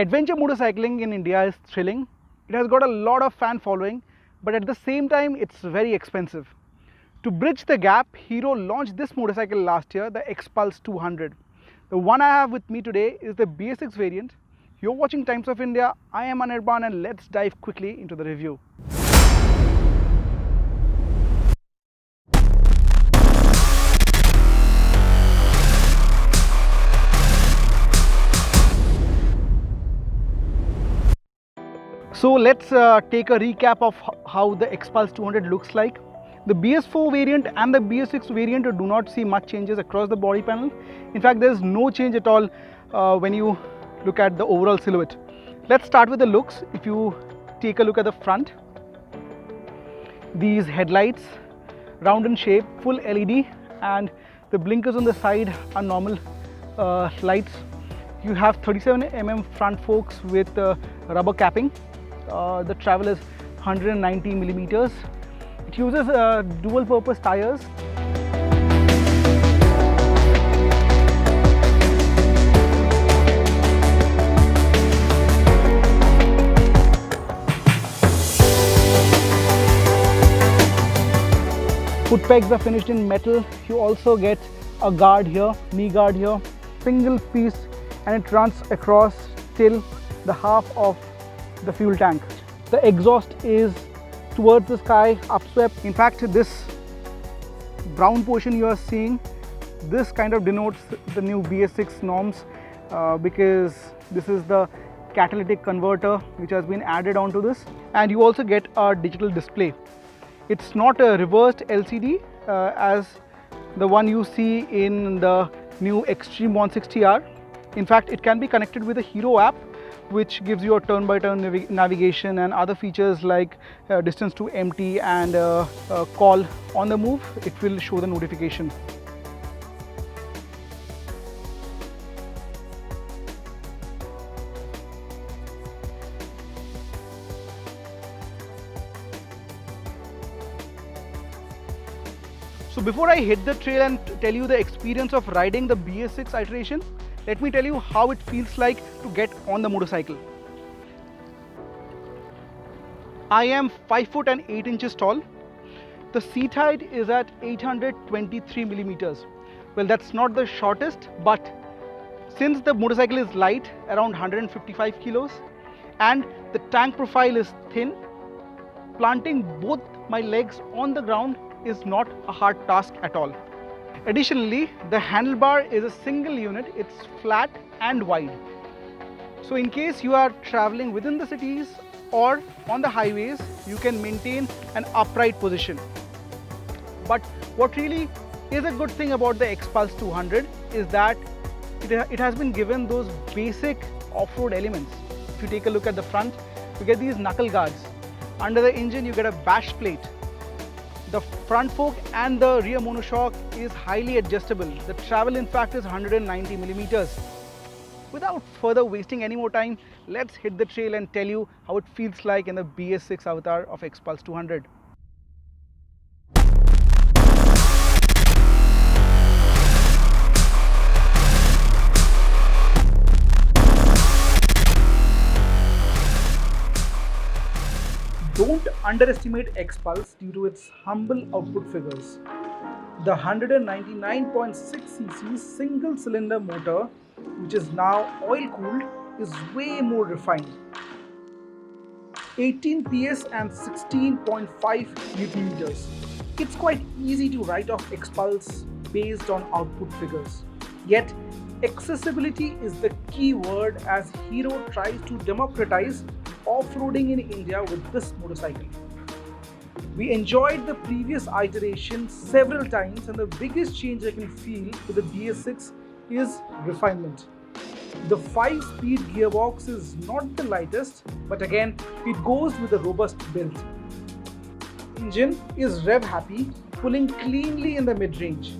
Adventure motorcycling in India is thrilling. It has got a lot of fan following, but at the same time it's very expensive. To bridge the gap, Hero launched this motorcycle last year, the Xpulse 200. The one I have with me today is the BS6 variant. You're watching Times of India, I am Anirban, and let's dive quickly into the review. So let's take a recap of how the Xpulse 200 looks like. The BS4 variant and the BS6 variant do not see much changes across the body panel. In fact, there is no change at all when you look at the overall silhouette. Let's start with the looks. If you take a look at the front, these headlights, round in shape, full LED, and the blinkers on the side are normal lights. You have 37mm front forks with rubber capping. The travel is 190 millimeters. It uses dual purpose tires. Foot pegs are finished in metal. You also get a guard here, knee guard here, single piece, and it runs across till the half of the fuel tank. The exhaust is towards the sky, upswept. In fact, this brown portion you are seeing, this kind of denotes the new BS6 norms because this is the catalytic converter which has been added onto this, and you also get a digital display. It's not a reversed LCD as the one you see in the new Xtreme 160R. In fact, it can be connected with a Hero app, which gives you a turn-by-turn navigation and other features like distance to empty and call on the move. It will show the notification. So before I hit the trail and tell you the experience of riding the BS6 iteration, let me tell you how it feels like to get on the motorcycle. I am 5 foot and 8 inches tall. The seat height is at 823 millimeters. Well, that's not the shortest, but since the motorcycle is light, around 155 kilos, and the tank profile is thin, planting both my legs on the ground is not a hard task at all. Additionally, the handlebar is a single unit. It's flat and wide. So in case you are traveling within the cities or on the highways, you can maintain an upright position. But what really is a good thing about the Xpulse 200 is that it has been given those basic off-road elements. If you take a look at the front, you get these knuckle guards. Under the engine, you get a bash plate. The front fork and the rear monoshock is highly adjustable. The travel in fact is 190 millimeters. Without further wasting any more time, let's hit the trail and tell you how it feels like in the BS6 avatar of Xpulse 200. Don't underestimate Xpulse due to its humble output figures. The 199.6cc single cylinder motor, which is now oil cooled, is way more refined. 18 PS and 16.5 Newton meters. It's quite easy to write off Xpulse based on output figures. Yet, accessibility is the key word as Hero tries to democratize off-roading in India with this motorcycle. We enjoyed the previous iteration several times, and the biggest change I can feel with the BS6 is refinement. The 5-speed gearbox is not the lightest, but again, it goes with a robust build. Engine is rev happy, pulling cleanly in the mid-range.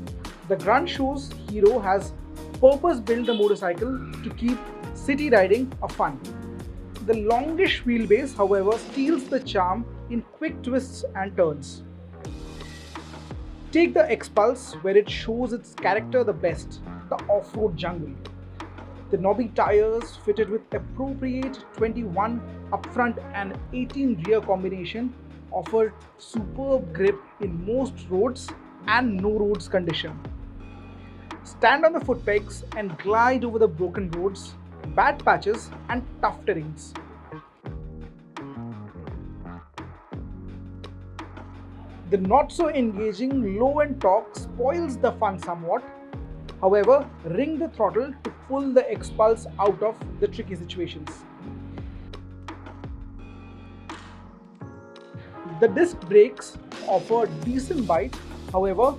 The grunt shows Hero has purpose-built the motorcycle to keep city riding a fun. The longish wheelbase, however, steals the charm in quick twists and turns. Take the Xpulse, where it shows its character the best, the off-road jungle. The knobby tires fitted with appropriate 21 upfront and 18 rear combination offer superb grip in most roads and no roads condition. Stand on the foot pegs and glide over the broken roads, bad patches and tough terrains. The not so engaging low-end torque spoils the fun somewhat. However, ring the throttle to pull the Xpulse out of the tricky situations. The disc brakes offer decent bite. However,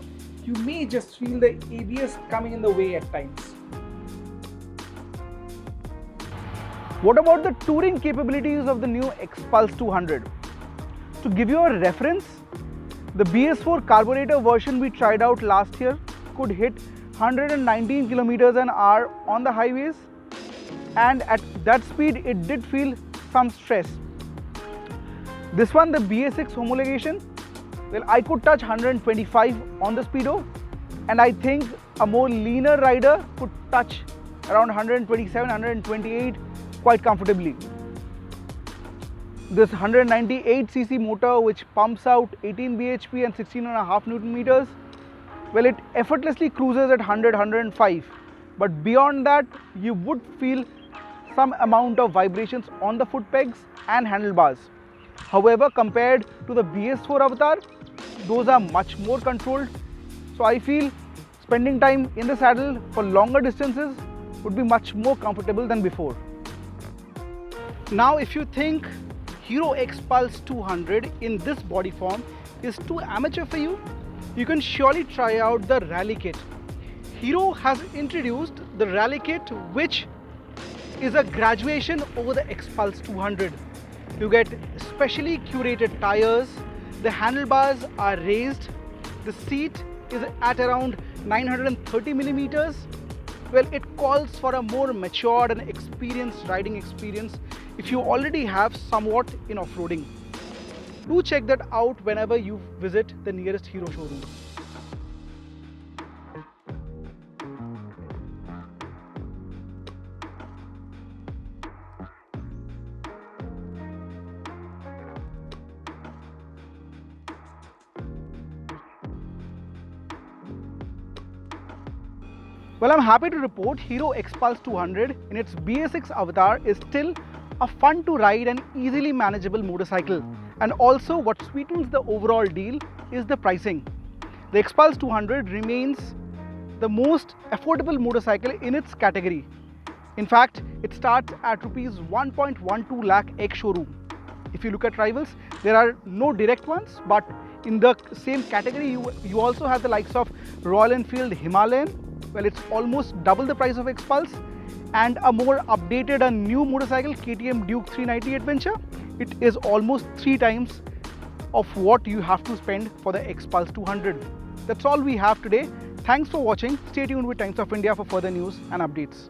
you may just feel the ABS coming in the way at times. What about the touring capabilities of the new Xpulse 200? To give you a reference, the BS4 carburetor version we tried out last year could hit 119 km an hour on the highways, and at that speed it did feel some stress. This one, the BS6 homologation, well, I could touch 125 on the speedo, and I think a more leaner rider could touch around 127, 128 quite comfortably. This 198cc motor, which pumps out 18 bhp and 16.5 Newton meters, well, it effortlessly cruises at 100, 105. But beyond that, you would feel some amount of vibrations on the foot pegs and handlebars. However, compared to the BS4 Avatar, those are much more controlled. So I feel spending time in the saddle for longer distances would be much more comfortable than before. Now, if you think Hero Xpulse 200 in this body form is too amateur for you, you can surely try out the Rally Kit. Hero has introduced the Rally Kit, which is a graduation over the Xpulse 200. You get specially curated tires, the handlebars are raised, the seat is at around 930 millimeters. Well, it calls for a more matured and experienced riding experience if you already have somewhat in off-roading. Do check that out whenever you visit the nearest Hero showroom. Well, I'm happy to report Hero Xpulse 200 in its BS6 Avatar is still a fun to ride and easily manageable motorcycle. And also, what sweetens the overall deal is the pricing. The Xpulse 200 remains the most affordable motorcycle in its category. In fact, it starts at rupees 1.12 lakh ex-showroom. If you look at rivals, there are no direct ones, but in the same category, you also have the likes of Royal Enfield Himalayan. Well, it's almost double the price of Xpulse, and a more updated and new motorcycle, KTM Duke 390 Adventure, it is almost 3 times of what you have to spend for the Xpulse 200. That's all we have today. Thanks for watching. Stay tuned with Times of India for further news and updates.